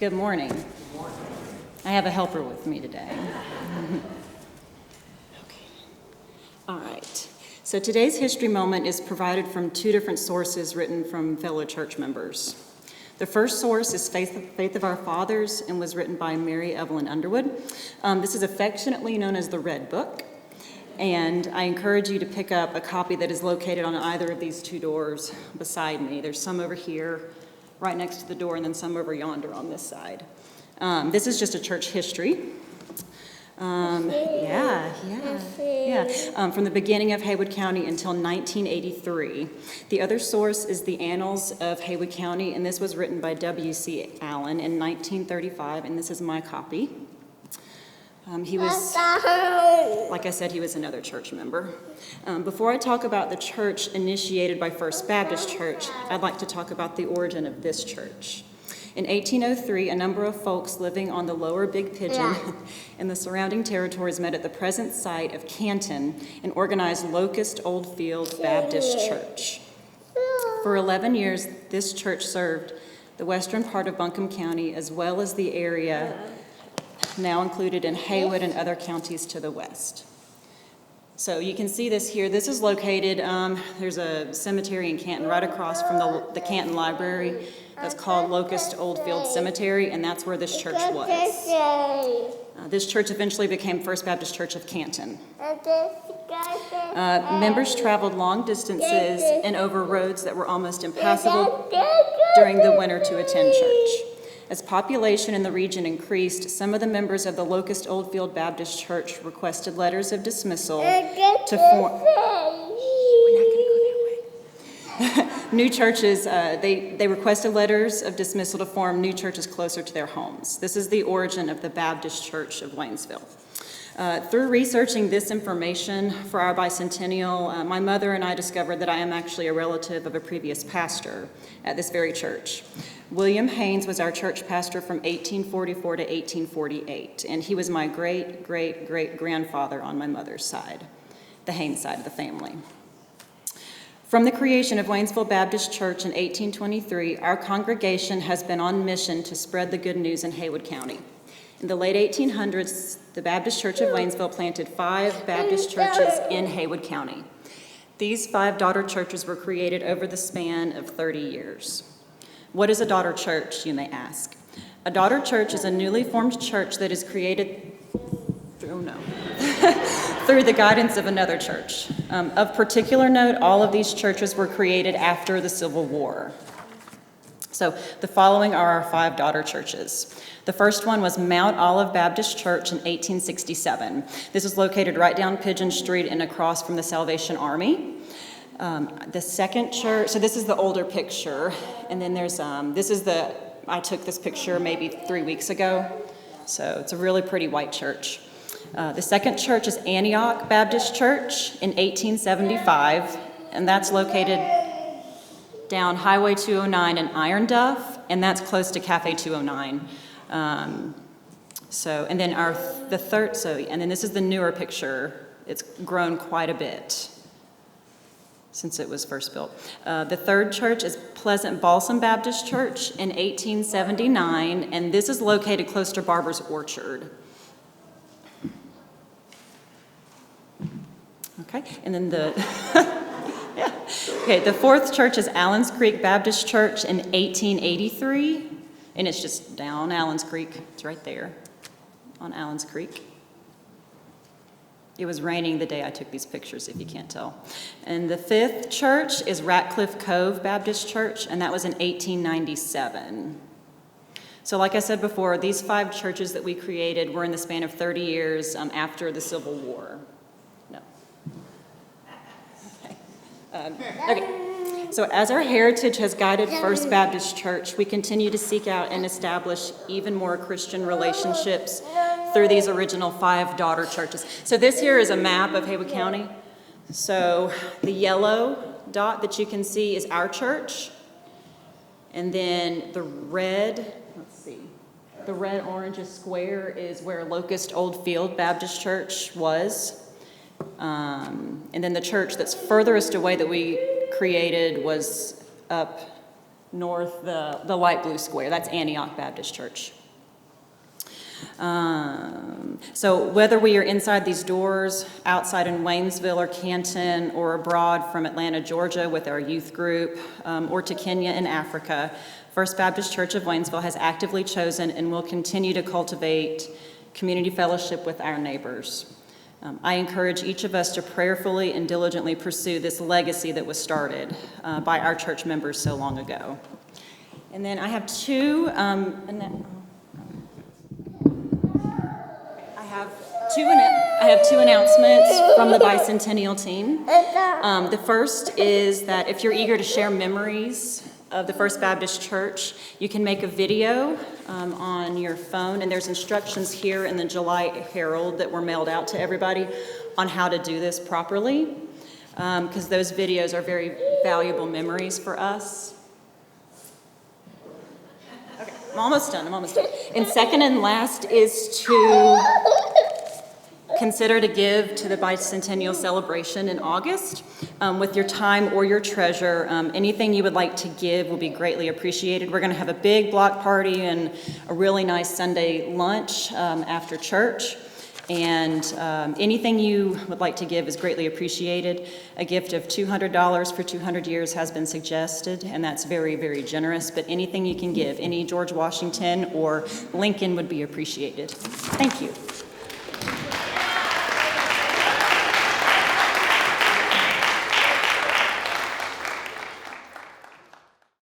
Good morning. I have a helper with me today. Okay. All right. So today's history moment is provided from two different sources written from fellow church members. The first source is Faith of Our Fathers and was written by Mary Evelyn Underwood. This is affectionately known as the Red Book. And I encourage you to pick up a copy that is located on either of these two doors beside me. There's some over here, right next to the door, and then some over yonder on this side. This is just a church history. From the beginning of Haywood County until 1983. The other source is the Annals of Haywood County, and this was written by W.C. Allen in 1935, and this is my copy. He was, like I said, he was another church member. Before I talk about the church initiated by First Baptist Church, I'd like to talk about the origin of this church. In 1803, a number of folks living on the lower Big Pigeon and the surrounding territories met at the present site of Canton and organized Locust Oldfield Baptist Church. For 11 years, this church served the western part of Buncombe County as well as the area now included in Haywood and other counties to the west. So you can see this here. This is located, there's a cemetery in Canton right across from the Canton Library. That's called Locust Oldfield Cemetery, and that's where this church was. This church eventually became First Baptist Church of Canton. Members traveled long distances and over roads that were almost impassable during the winter to attend church. As population in the region increased, some of the members of the Locust Oldfield Baptist Church requested letters of dismissal to form new churches. They requested letters of dismissal to form new churches closer to their homes. This is the origin of the Baptist Church of Waynesville. Through researching this information for our bicentennial, my mother and I discovered that I am actually a relative of a previous pastor at this very church. William Haynes was our church pastor from 1844 to 1848, and he was my great-great-great-grandfather on my mother's side, the Haynes side of the family. From the creation of Waynesville Baptist Church in 1823, our congregation has been on mission to spread the good news in Haywood County. In the late 1800s, the Baptist Church of Waynesville planted 5 Baptist churches in Haywood County. These 5 daughter churches were created over the span of 30 years. What is a daughter church, you may ask? A daughter church is a newly formed church that is created through the guidance of another church. Of particular note, all of these churches were created after the Civil War. So the following are our 5 daughter churches. The first one was Mount Olive Baptist Church in 1867. This is located right down Pigeon Street and across from the Salvation Army. The second church, so this is the older picture, and then there's, I took this picture maybe 3 weeks ago, so it's a really pretty white church. The second church is Antioch Baptist Church in 1875, and that's located down Highway 209 in Iron Duff, and that's close to Cafe 209. And then this is the newer picture. It's grown quite a bit since it was first built. The third church is Pleasant Balsam Baptist Church in 1879, and this is located close to Barber's Orchard. Okay, and then the fourth church is Allen's Creek Baptist Church in 1883, and it's just down Allen's Creek. It's right there on Allen's Creek. It was raining the day I took these pictures, if you can't tell. And the fifth church is Ratcliffe Cove Baptist Church, and that was in 1897. So like I said before, these 5 churches that we created were in the span of 30 years after the Civil War. Okay, so as our heritage has guided First Baptist Church, we continue to seek out and establish even more Christian relationships through these original 5 daughter churches. So this here is a map of Haywood County. So the yellow dot that you can see is our church, and then the red, the red orange square is where Locust Oldfield Baptist Church was. And then the church that's furthest away that we created was up north, the light blue square. That's Antioch Baptist Church. So whether we are inside these doors, outside in Waynesville or Canton, or abroad from Atlanta, Georgia with our youth group, or to Kenya in Africa, First Baptist Church of Waynesville has actively chosen and will continue to cultivate community fellowship with our neighbors. I encourage each of us to prayerfully and diligently pursue this legacy that was started by our church members so long ago. And then I have two announcements from the bicentennial team. The first is that if you're eager to share memories of the First Baptist Church, you can make a video on your phone, and there's instructions here in the July Herald that were mailed out to everybody on how to do this properly, because those videos are very valuable memories for us. Okay, I'm almost done. And second and last is to consider to give to the bicentennial celebration in August with your time or your treasure. Anything you would like to give will be greatly appreciated. We're going to have a big block party and a really nice Sunday lunch after church. And anything you would like to give is greatly appreciated. A gift of $200 for 200 years has been suggested, and that's very, very generous. But anything you can give, any George Washington or Lincoln would be appreciated. Thank you.